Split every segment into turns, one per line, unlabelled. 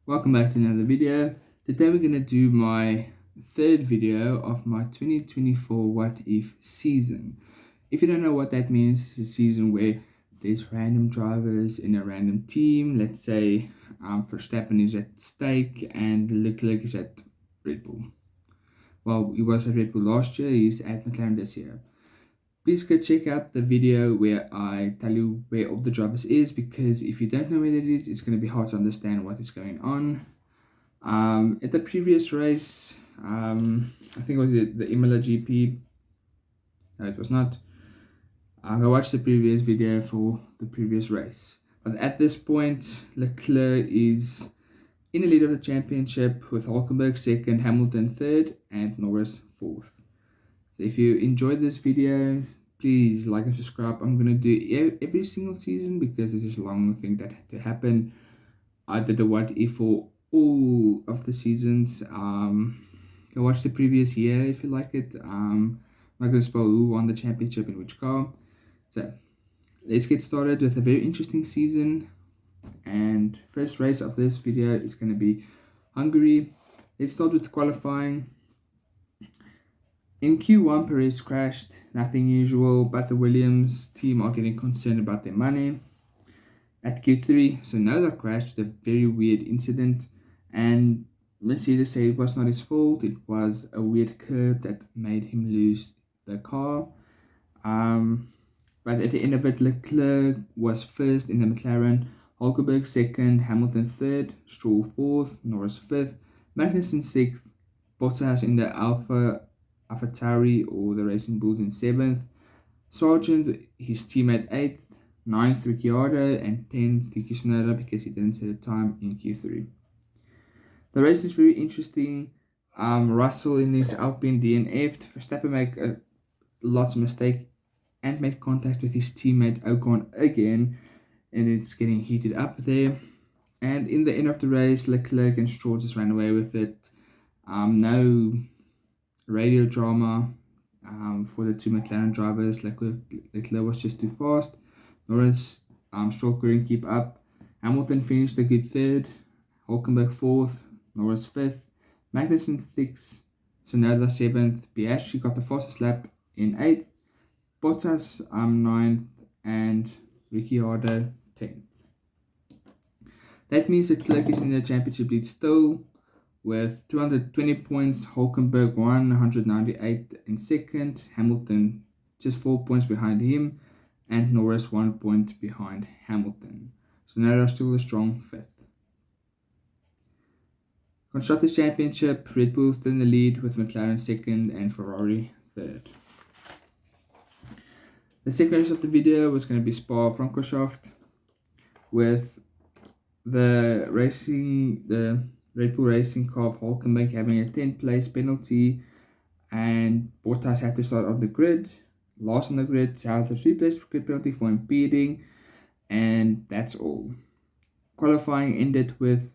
Welcome back to another video. Today we're going to do my third video of my 2024 What If season. If you don't know what that means, it's a season where there's random drivers in a random team. Let's say Verstappen is at stake and Leclerc is at Red Bull. Well, he was at Red Bull last year, he's at McLaren this year. Please go check out the video where I tell you where all the drivers is, because if you don't know where it is, it's going to be hard to understand what is going on. At the previous race, I think it was the Imola GP. No, it was not. I watched the previous video for the previous race. But at this point, Leclerc is in the lead of the championship with Hulkenberg second, Hamilton third, and Norris fourth. So if you enjoyed this video, please like and subscribe. I'm going to do every single season because this is a long thing that had to happen. I did the what if for all of the seasons. Go watch the previous year if you like it. I'm not going to spoil who won the championship in which car. So let's get started with a very interesting season. And first race of this video is going to be Hungary. Let's start with qualifying. In Q1, Perez crashed, nothing usual, but the Williams team are getting concerned about their money. At Q3, Tsunoda crashed, a very weird incident, and Mercedes said it was not his fault, it was a weird curb that made him lose the car. But at the end of it, Leclerc was first in the McLaren, Hulkenberg second, Hamilton third, Stroll fourth, Norris fifth, Magnussen sixth, Bottas in the AlphaTauri or the Racing Bulls in 7th, Sargent, his teammate 8th, 9th Ricciardo, and 10th Yuki Tsunoda because he didn't set a time in Q3. The race is very interesting. Russell in his Alpine DNF'd, Verstappen made lots of mistakes and made contact with his teammate Ocon again, and it's getting heated up there. And in the end of the race, Leclerc and Stroll just ran away with it. No radio drama for the two McLaren drivers. Leclerc was just too fast. Norris, Stroll couldn't keep up. Hamilton finished a good third. Hulkenberg fourth. Norris fifth. Magnussen sixth. Tsunoda seventh. Piastri got the fastest lap in 8th. Bottas ninth. And Ricciardo 10th. That means that Leclerc is in the championship lead still, with 220 points. Hulkenberg 198 in second, Hamilton just 4 points behind him, and Norris 1 point behind Hamilton. So now they're still a strong fifth. Constructors' Championship, Red Bull still in the lead with McLaren second and Ferrari third. The second race of the video was going to be Spa-Francorchamps, with the Red Bull Racing car of Hulkenberg having a 10th place penalty, and Bottas had to start on the grid, last on the grid, so had a 3 place grid penalty for impeding, and that's all. Qualifying ended with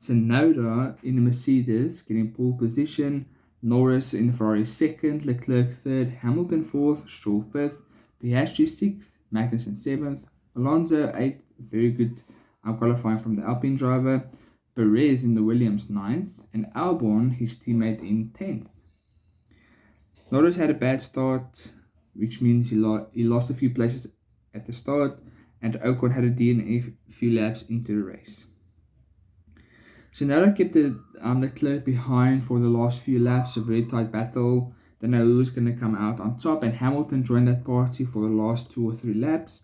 Tsunoda in the Mercedes getting pole position, Norris in the Ferrari second, Leclerc third, Hamilton fourth, Stroll fifth, Piastri sixth, Magnussen seventh, Alonso eighth, very good qualifying from the Alpine driver, Perez in the Williams 9th, and Albon, his teammate, in 10th. Norris had a bad start, which means he lost a few places at the start, and Ocon had a DNF a few laps into the race. Tsunoda kept the Leclerc behind for the last few laps, a very tight battle. Don't know who was going to come out on top, and Hamilton joined that party for the last 2 or 3 laps.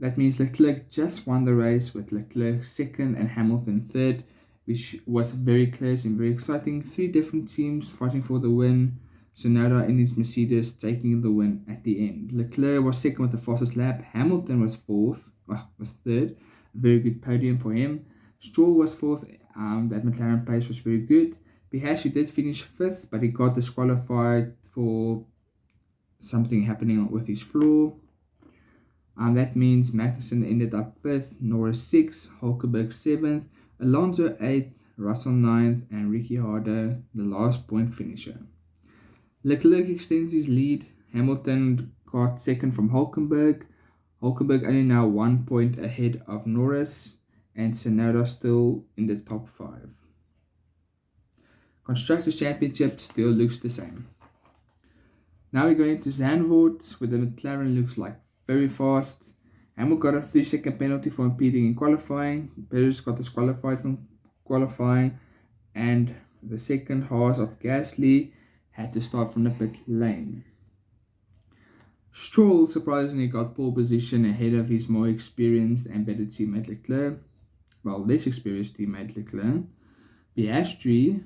That means Leclerc just won the race with Leclerc second and Hamilton third, which was very close and very exciting. 3 different teams fighting for the win. Tsunoda in his Mercedes taking the win at the end. Leclerc was second with the fastest lap. Hamilton was third. A very good podium for him. Stroll was fourth. That McLaren pace was very good. Piastri did finish fifth, but he got disqualified for something happening with his floor. That means Magnussen ended up 5th, Norris 6th, Hulkenberg 7th, Alonso 8th, Russell 9th, and Ricciardo the last point finisher. Leclerc extends his lead. Hamilton got second from Hulkenberg. Hulkenberg only now 1 point ahead of Norris. and Tsunoda still in the top 5. Constructors Championship still looks the same. Now we're going to Zandvoort, where the McLaren looks like very fast. Hamilton got a 3-second penalty for impeding in qualifying. Perez got disqualified from qualifying, and the second Haas of Gasly had to start from the pit lane. Stroll surprisingly got pole position ahead of his more experienced and better teammate Leclerc. Well, less experienced teammate Leclerc. Piastri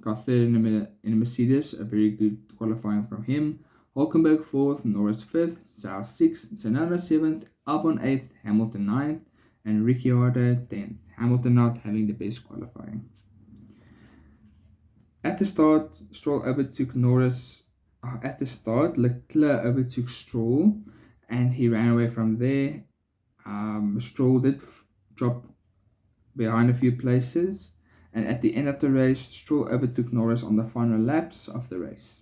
got third in a Mercedes, a very good qualifying from him. Hulkenberg 4th, Norris 5th, Zhou 6th, Tsunoda 7th, Albon 8th, Hamilton 9th, and Ricciardo 10th. Hamilton not having the best qualifying. At the start, Stroll overtook Norris. At the start, Leclerc overtook Stroll, and he ran away from there. Stroll did drop behind a few places, and at the end of the race, Stroll overtook Norris on the final laps of the race,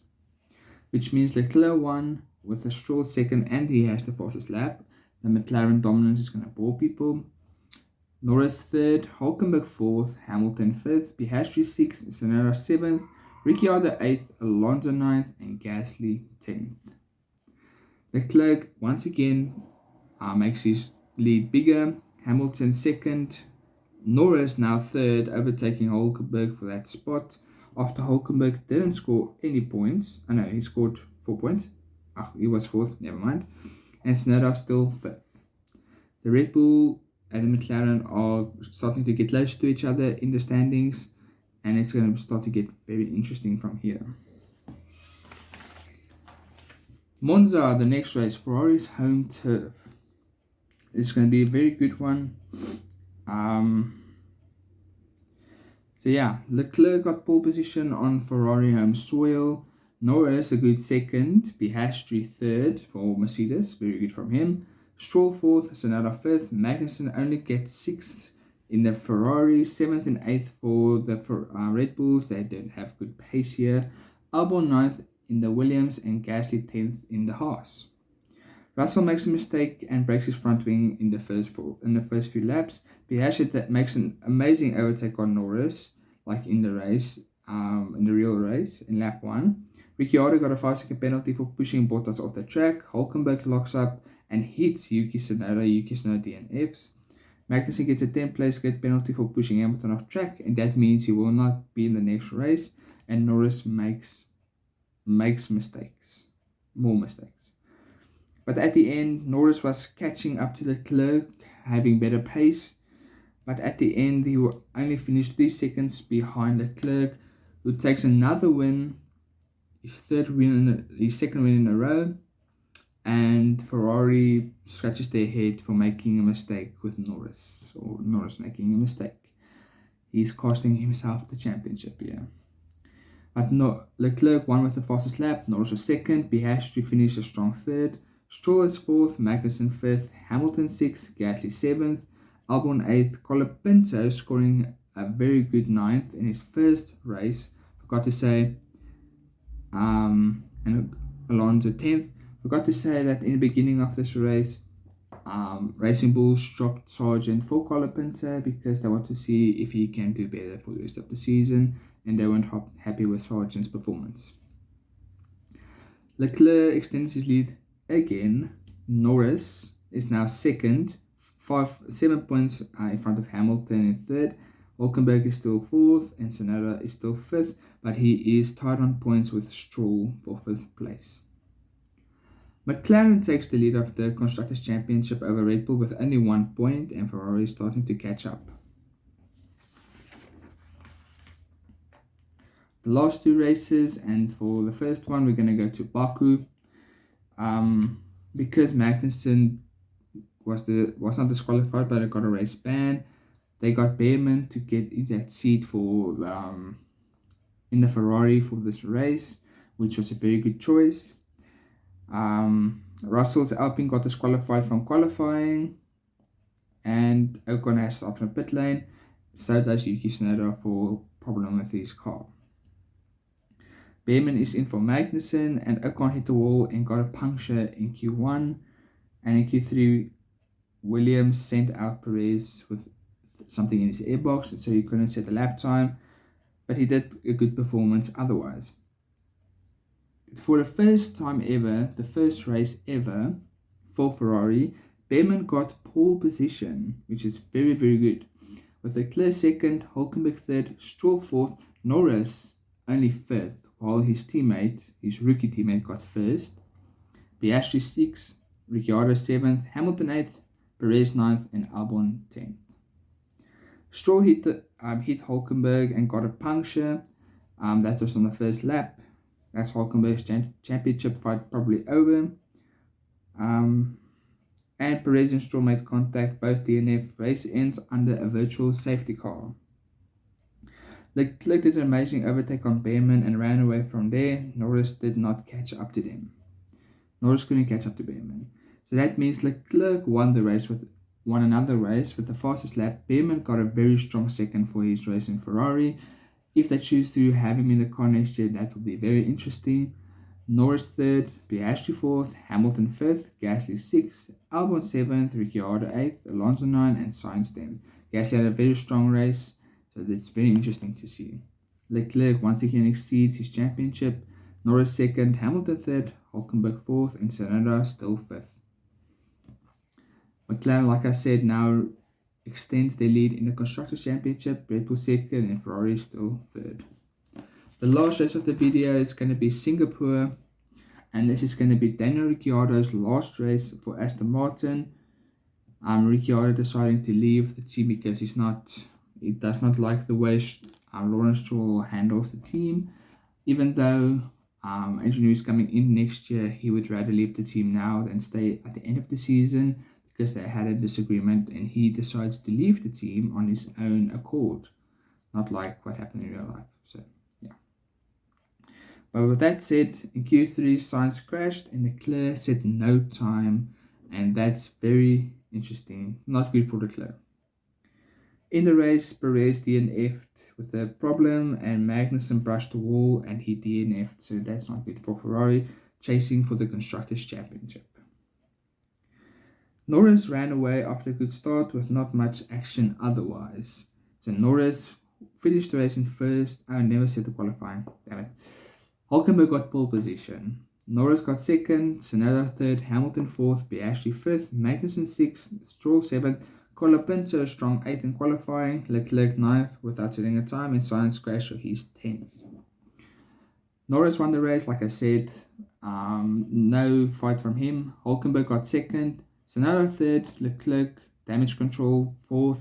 which means Leclerc won with a Stroll second, and he has the fastest lap. The McLaren dominance is going to bore people. Norris 3rd, Hulkenberg 4th, Hamilton 5th, Piastri 6th, Tsunoda 7th, Ricciardo 8th, Alonso 9th, and Gasly 10th. Leclerc once again makes his lead bigger. Hamilton 2nd, Norris now 3rd, overtaking Hulkenberg for that spot. After Hulkenberg didn't score any points. Oh no, he scored 4 points. He was 4th, never mind. And Tsunoda still 5th. The Red Bull and the McLaren are starting to get close to each other in the standings, and it's going to start to get very interesting from here. Monza, the next race, Ferrari's home turf. It's going to be a very good one. So yeah, Leclerc got pole position on Ferrari home soil. Norris a good second. Piastri 3rd for Mercedes, very good from him. Stroll 4th, Tsunoda 5th. Magnussen only gets 6th in the Ferrari, 7th and 8th for the Red Bulls. They don't have good pace here. Albon 9th in the Williams, and Gasly 10th in the Haas. Russell makes a mistake and breaks his front wing in the first few laps. Piastri makes an amazing overtake on Norris, like in the race, in the real race, in lap 1. Ricciardo got a 5-second penalty for pushing Bottas off the track. Hulkenberg locks up and hits Yuki Tsunoda DNFs. Magnussen gets a 10th place grid penalty for pushing Hamilton off track, and that means he will not be in the next race. And Norris makes mistakes, more mistakes. But at the end, Norris was catching up to Leclerc, having better pace. But at the end, he will only finish 3 seconds behind Leclerc, who takes another win, his second win in a row. And Ferrari scratches their head for making a mistake with Norris, or Norris making a mistake. He's costing himself the championship here. But no, Leclerc won with the fastest lap, Norris was 2nd, Piastri finished a strong 3rd, Stroll is 4th, Magnussen 5th, Hamilton 6th, Gasly 7th, Albon 8th, Colapinto scoring a very good 9th in his first race, forgot to say, and Alonso 10th. Forgot to say that in the beginning of this race, Racing Bulls dropped Sargent for Colapinto because they want to see if he can do better for the rest of the season, and they weren't happy with Sargent's performance. Leclerc extends his lead again. Norris is now 2nd, 7 points in front of Hamilton in 3rd. Hulkenberg is still 4th, and Tsunoda is still 5th, but he is tied on points with Stroll for 5th place. McLaren takes the lead of the Constructors' Championship over Red Bull with only 1 point, and Ferrari is starting to catch up. The last 2 races, and for the first one, we're going to go to Baku. Because Magnussen was not disqualified, but got a race ban, they got Behrman to get that seat for in the Ferrari for this race, which was a very good choice. Russell's Alpine got disqualified from qualifying, and Ocon has to start from pit lane. So does Yuki Tsunoda for problem with his car. Behrman is in for Magnussen, and Ocon hit the wall and got a puncture in Q1, and in Q3 Williams sent out Perez with something in his airbox, so he couldn't set the lap time, but he did a good performance otherwise. For the first time ever, the first race ever for Ferrari, Behrman got pole position, which is very, very good. With Leclerc second, Hülkenberg third, Stroll fourth, Norris only fifth, while his rookie teammate, got first. Piastri sixth, Ricciardo seventh, Hamilton eighth, Perez ninth, and Albon 10th. Stroll hit Hülkenberg and got a puncture. That was on the first lap. That's Hülkenberg's championship fight probably over. And Perez and Stroll made contact. Both DNF. Race ends under a virtual safety car. Leclerc did an amazing overtake on Behrman and ran away from there. Norris did not catch up to them. Norris couldn't catch up to Behrman. So that means Leclerc won another race with the fastest lap. Behrman got a very strong second for his race in Ferrari. If they choose to have him in the car next year, that will be very interesting. Norris third, Piastri fourth, Hamilton fifth, Gasly sixth, Albon seventh, Ricciardo eighth, Alonso 9th, and Sainz 10th. Gasly had a very strong race, so that's very interesting to see. Leclerc once again exceeds his championship. Norris second, Hamilton third, Hülkenberg fourth, and Tsunoda still fifth. McLaren, like I said, now extends their lead in the Constructors' Championship. Red Bull second, and Ferrari still third. The last race of the video is going to be Singapore, and this is going to be Daniel Ricciardo's last race for Aston Martin. Ricciardo deciding to leave the team because he does not like the way Lawrence Stroll handles the team. Even though Adrian Newey is coming in next year, he would rather leave the team now than stay at the end of the season, because they had a disagreement and he decides to leave the team on his own accord, not like what happened in real life. So yeah. But with that said, in Q3, Sainz crashed and Leclerc set no time, and that's very interesting. Not good for Leclerc. In the race, Perez DNF'd with a problem, and Magnussen brushed the wall and he DNF'd, so that's not good for Ferrari, chasing for the Constructors' Championship. Norris ran away after a good start with not much action otherwise. So Norris finished the race in first. I never said the qualifying. Damn it. Hülkenberg got pole position. Norris got second, Tsunoda third, Hamilton fourth, Piastri fifth, Magnussen sixth, Stroll seventh, Colapinto strong eighth in qualifying, Leclerc ninth without setting a time, and Sainz crashed, so he's 10th. Norris won the race, like I said. No fight from him. Hülkenberg got second, Tsunoda third, Leclerc damage control fourth,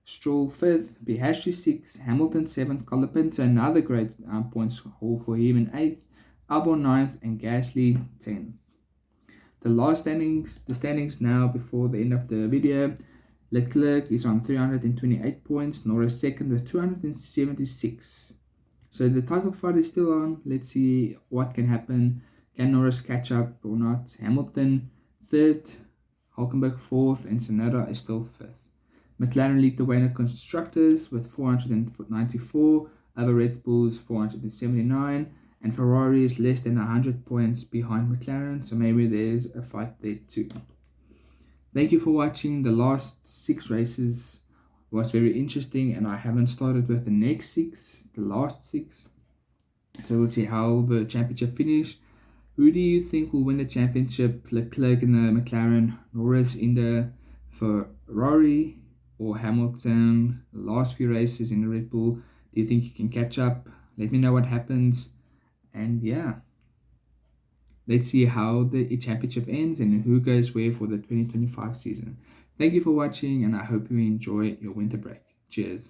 Stroll fifth, Piastri sixth, Hamilton seventh, Colapinto another great points haul for him in eighth, Albon ninth, and Gasly 10th. The standings now before the end of the video. Leclerc is on 328 points, Norris second with 276. So the title fight is still on. Let's see what can happen. Can Norris catch up or not? Hamilton third, Hülkenberg fourth, and Tsunoda is still fifth. McLaren lead the way in the Constructors with 494 over Red Bull's 479, and Ferrari is less than 100 points behind McLaren, so maybe there's a fight there too. Thank you for watching. The last 6 races was very interesting, and I haven't started with the last 6. So we'll see how the championship finish. Who do you think will win the championship? Leclerc in the McLaren, Norris in the Ferrari, or Hamilton? The last few races in the Red Bull. Do you think you can catch up? Let me know what happens. And yeah, let's see how the championship ends and who goes where for the 2025 season. Thank you for watching, and I hope you enjoy your winter break. Cheers.